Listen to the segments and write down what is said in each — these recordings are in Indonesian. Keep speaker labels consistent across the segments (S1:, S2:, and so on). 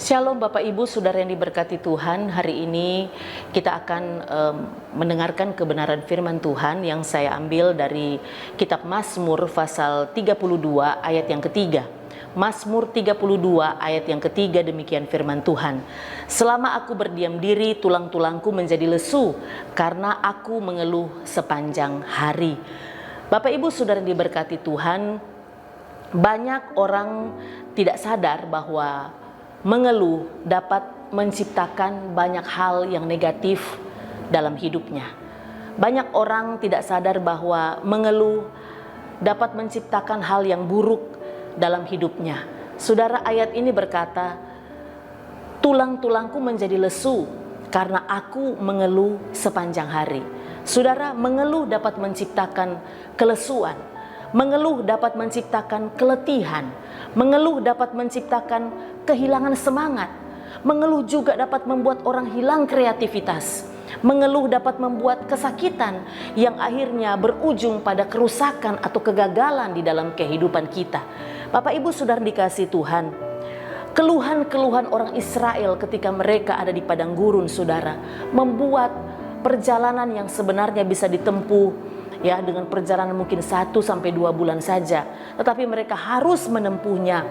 S1: Shalom Bapak Ibu Saudara yang diberkati Tuhan. Hari ini kita akan mendengarkan kebenaran firman Tuhan yang saya ambil dari kitab Mazmur pasal 32 ayat yang ketiga. Mazmur 32 ayat yang ketiga, demikian firman Tuhan. Selama aku berdiam diri, tulang-tulangku menjadi lesu karena aku mengeluh sepanjang hari. Bapak Ibu Saudara yang diberkati Tuhan, banyak orang tidak sadar bahwa mengeluh dapat menciptakan banyak hal yang negatif dalam hidupnya. Banyak orang tidak sadar bahwa mengeluh dapat menciptakan hal yang buruk dalam hidupnya. Saudara, ayat ini berkata, tulang-tulangku menjadi lesu karena aku mengeluh sepanjang hari. Saudara, mengeluh dapat menciptakan kelesuan. Mengeluh dapat menciptakan keletihan. Mengeluh dapat menciptakan kehilangan semangat. Mengeluh juga dapat membuat orang hilang kreativitas. Mengeluh dapat membuat kesakitan yang akhirnya berujung pada kerusakan atau kegagalan di dalam kehidupan kita. Bapak Ibu Saudara dikasih Tuhan, keluhan-keluhan orang Israel ketika mereka ada di padang gurun, saudara, membuat perjalanan yang sebenarnya bisa ditempuh dengan perjalanan mungkin 1 sampai 2 bulan saja, tetapi mereka harus menempuhnya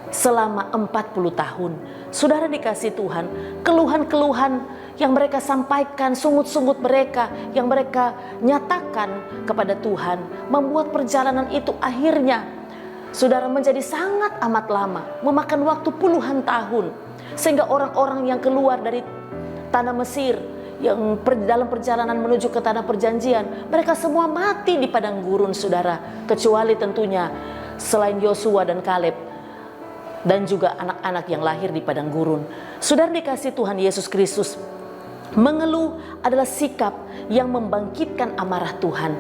S1: selama 40 tahun. Saudara dikasih Tuhan, keluhan-keluhan yang mereka sampaikan, sungut-sungut mereka yang mereka nyatakan kepada Tuhan, membuat perjalanan itu akhirnya, saudara, menjadi sangat amat lama, memakan waktu puluhan tahun, sehingga orang-orang yang keluar dari tanah Mesir yang dalam perjalanan menuju ke tanah perjanjian, mereka semua mati di padang gurun, saudara, kecuali tentunya selain Yosua dan Kaleb dan juga anak-anak yang lahir di padang gurun. Saudara dikasih Tuhan Yesus Kristus, mengeluh adalah sikap yang membangkitkan amarah Tuhan.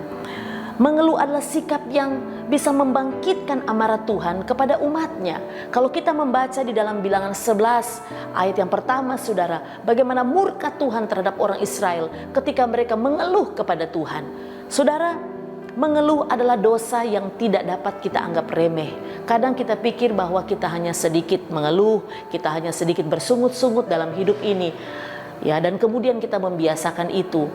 S1: Mengeluh adalah sikap yang bisa membangkitkan amarah Tuhan kepada umatnya. Kalau kita membaca di dalam Bilangan 11 ayat yang pertama, saudara, bagaimana murka Tuhan terhadap orang Israel ketika mereka mengeluh kepada Tuhan. Saudara, mengeluh adalah dosa yang tidak dapat kita anggap remeh. Kadang kita pikir bahwa kita hanya sedikit mengeluh, kita hanya sedikit bersungut-sungut dalam hidup ini, dan kemudian kita membiasakan itu.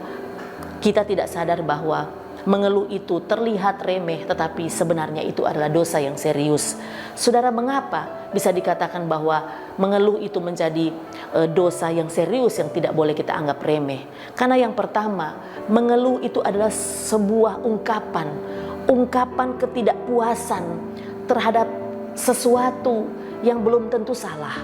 S1: Kita tidak sadar bahwa mengeluh itu terlihat remeh, tetapi sebenarnya itu adalah dosa yang serius. Saudara, mengapa bisa dikatakan bahwa mengeluh itu menjadi dosa yang serius yang tidak boleh kita anggap remeh? Karena yang pertama, mengeluh itu adalah sebuah ungkapan ketidakpuasan terhadap sesuatu yang belum tentu salah.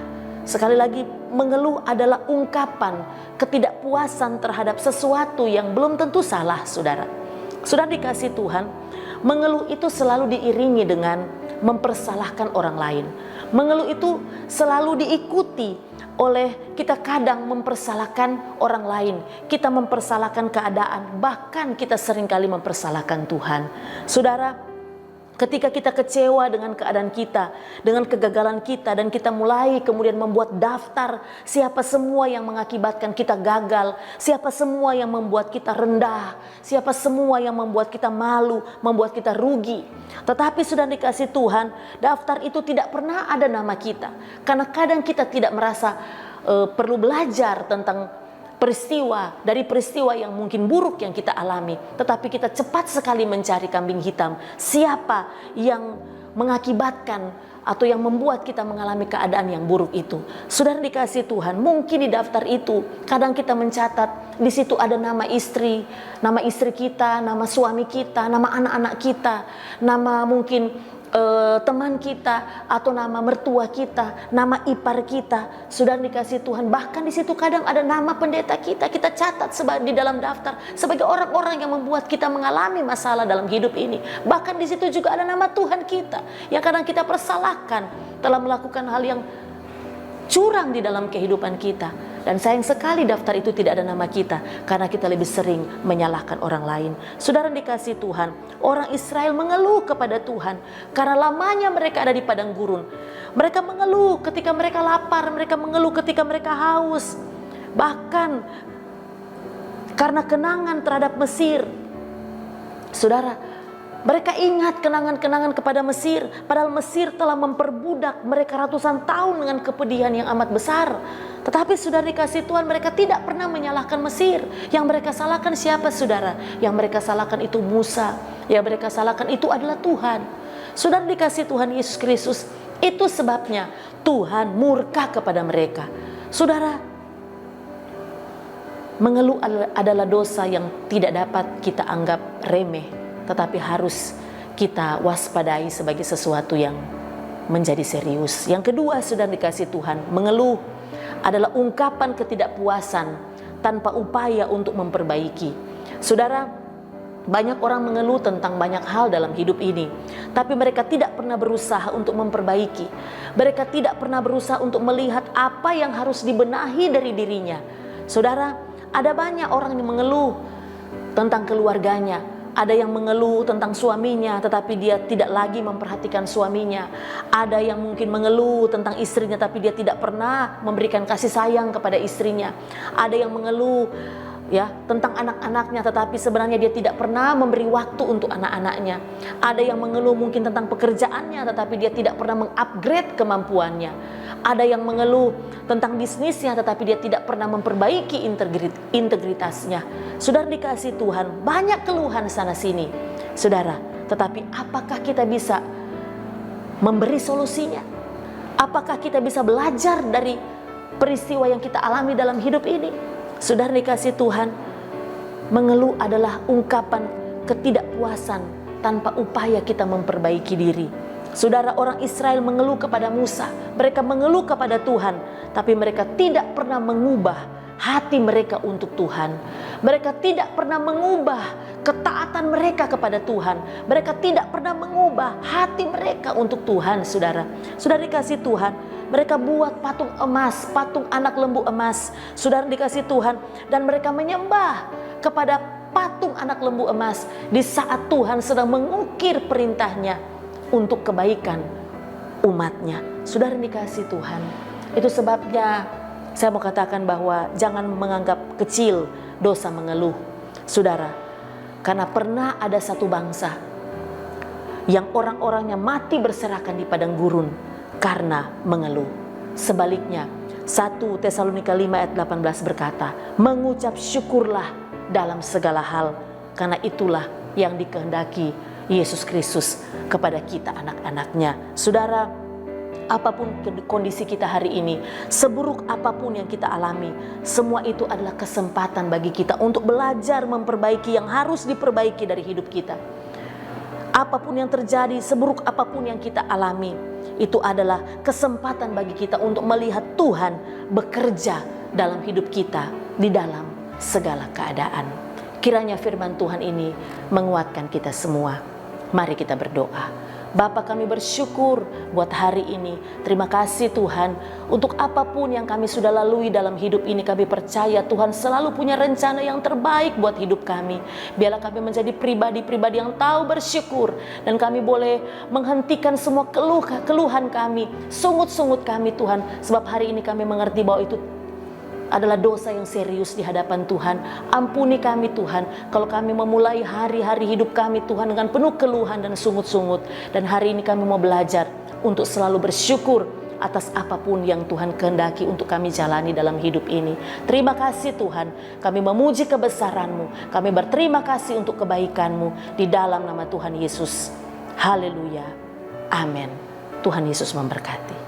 S1: Sekali lagi, mengeluh adalah ungkapan ketidakpuasan terhadap sesuatu yang belum tentu salah, saudara. Sudah dikasih Tuhan, mengeluh itu selalu diiringi dengan mempersalahkan orang lain. Mengeluh itu selalu diikuti oleh kita kadang mempersalahkan orang lain. Kita mempersalahkan keadaan, bahkan kita seringkali mempersalahkan Tuhan. Saudara, ketika kita kecewa dengan keadaan kita, dengan kegagalan kita, dan kita mulai kemudian membuat daftar siapa semua yang mengakibatkan kita gagal, siapa semua yang membuat kita rendah, siapa semua yang membuat kita malu, membuat kita rugi. Tetapi sudah dikasih Tuhan, daftar itu tidak pernah ada nama kita. Karena kadang kita tidak merasa perlu belajar tentang peristiwa yang mungkin buruk yang kita alami, tetapi kita cepat sekali mencari kambing hitam. Siapa yang mengakibatkan atau yang membuat kita mengalami keadaan yang buruk itu? Saudara dikasih Tuhan, mungkin di daftar itu kadang kita mencatat di situ ada nama istri kita, nama suami kita, nama anak-anak kita, nama mungkin teman kita, atau nama mertua kita, nama ipar kita. Sudah dikasih Tuhan, bahkan di situ kadang ada nama pendeta kita catat di dalam daftar sebagai orang-orang yang membuat kita mengalami masalah dalam hidup ini. Bahkan di situ juga ada nama Tuhan kita yang kadang kita persalahkan telah melakukan hal yang curang di dalam kehidupan kita. Dan sayang sekali daftar itu tidak ada nama kita, karena kita lebih sering menyalahkan orang lain. Saudara dikasih Tuhan, orang Israel mengeluh kepada Tuhan karena lamanya mereka ada di padang gurun. Mereka mengeluh ketika mereka lapar, mereka mengeluh ketika mereka haus. Bahkan karena kenangan terhadap Mesir. Saudara, Mereka ingat kenangan-kenangan kepada Mesir, padahal Mesir telah memperbudak mereka ratusan tahun dengan kepedihan yang amat besar. Tetapi saudara dikasih Tuhan, mereka tidak pernah menyalahkan Mesir. Yang mereka salahkan siapa saudara? Yang mereka salahkan itu Musa. Yang mereka salahkan itu adalah Tuhan. Saudara dikasih Tuhan Yesus Kristus, itu sebabnya Tuhan murka kepada mereka. Saudara, mengeluh adalah dosa yang tidak dapat kita anggap remeh, tetapi harus kita waspadai sebagai sesuatu yang menjadi serius. Yang kedua, saudara dikasih Tuhan, mengeluh adalah ungkapan ketidakpuasan tanpa upaya untuk memperbaiki. Saudara, banyak orang mengeluh tentang banyak hal dalam hidup ini, tapi mereka tidak pernah berusaha untuk memperbaiki. Mereka tidak pernah berusaha untuk melihat apa yang harus dibenahi dari dirinya. Saudara, ada banyak orang yang mengeluh tentang keluarganya. Ada yang mengeluh tentang suaminya, tetapi dia tidak lagi memperhatikan suaminya. Ada yang mungkin mengeluh tentang istrinya, tapi dia tidak pernah memberikan kasih sayang kepada istrinya. Ada yang mengeluh tentang anak-anaknya, tetapi sebenarnya dia tidak pernah memberi waktu untuk anak-anaknya. Ada yang mengeluh mungkin tentang pekerjaannya, tetapi dia tidak pernah mengupgrade kemampuannya. Ada yang mengeluh tentang bisnisnya, tetapi dia tidak pernah memperbaiki integritasnya. Saudara dikasih Tuhan, banyak keluhan sana sini, saudara. Tetapi apakah kita bisa memberi solusinya? Apakah kita bisa belajar dari peristiwa yang kita alami dalam hidup ini? Saudara dikasih Tuhan, mengeluh adalah ungkapan ketidakpuasan tanpa upaya kita memperbaiki diri. Saudara, orang Israel mengeluh kepada Musa, mereka mengeluh kepada Tuhan, tapi mereka tidak pernah mengubah hati mereka untuk Tuhan. Mereka tidak pernah mengubah ketaatan mereka kepada Tuhan. Mereka tidak pernah mengubah hati mereka untuk Tuhan, saudara. Saudara dikasih Tuhan, mereka buat patung emas, patung anak lembu emas, saudara dikasih Tuhan, dan mereka menyembah kepada patung anak lembu emas di saat Tuhan sedang mengukir perintahnya untuk kebaikan umatnya. Saudara dikasih Tuhan, itu sebabnya saya mau katakan bahwa jangan menganggap kecil dosa mengeluh, saudara. Karena pernah ada satu bangsa yang orang-orangnya mati berserakan di padang gurun karena mengeluh. Sebaliknya, 1 Tesalonika 5 ayat 18 berkata, mengucap syukurlah dalam segala hal, karena itulah yang dikehendaki Yesus Kristus kepada kita anak-anaknya. Saudara, apapun kondisi kita hari ini, seburuk apapun yang kita alami, semua itu adalah kesempatan bagi kita untuk belajar memperbaiki yang harus diperbaiki dari hidup kita. Apapun yang terjadi, seburuk apapun yang kita alami, itu adalah kesempatan bagi kita untuk melihat Tuhan bekerja dalam hidup kita di dalam segala keadaan. Kiranya firman Tuhan ini menguatkan kita semua. Mari kita berdoa. Bapa, kami bersyukur buat hari ini. Terima kasih Tuhan untuk apapun yang kami sudah lalui dalam hidup ini. Kami percaya Tuhan selalu punya rencana yang terbaik buat hidup kami. Biarlah kami menjadi pribadi-pribadi yang tahu bersyukur, dan kami boleh menghentikan semua keluhan kami, sungut-sungut kami Tuhan. Sebab hari ini kami mengerti bahwa itu adalah dosa yang serius di hadapan Tuhan. Ampuni kami Tuhan kalau kami memulai hari-hari hidup kami Tuhan dengan penuh keluhan dan sungut-sungut. Dan hari ini kami mau belajar untuk selalu bersyukur atas apapun yang Tuhan kehendaki untuk kami jalani dalam hidup ini. Terima kasih Tuhan, kami memuji kebesaran-Mu, kami berterima kasih untuk kebaikan-Mu di dalam nama Tuhan Yesus. Haleluya, amin. Tuhan Yesus memberkati.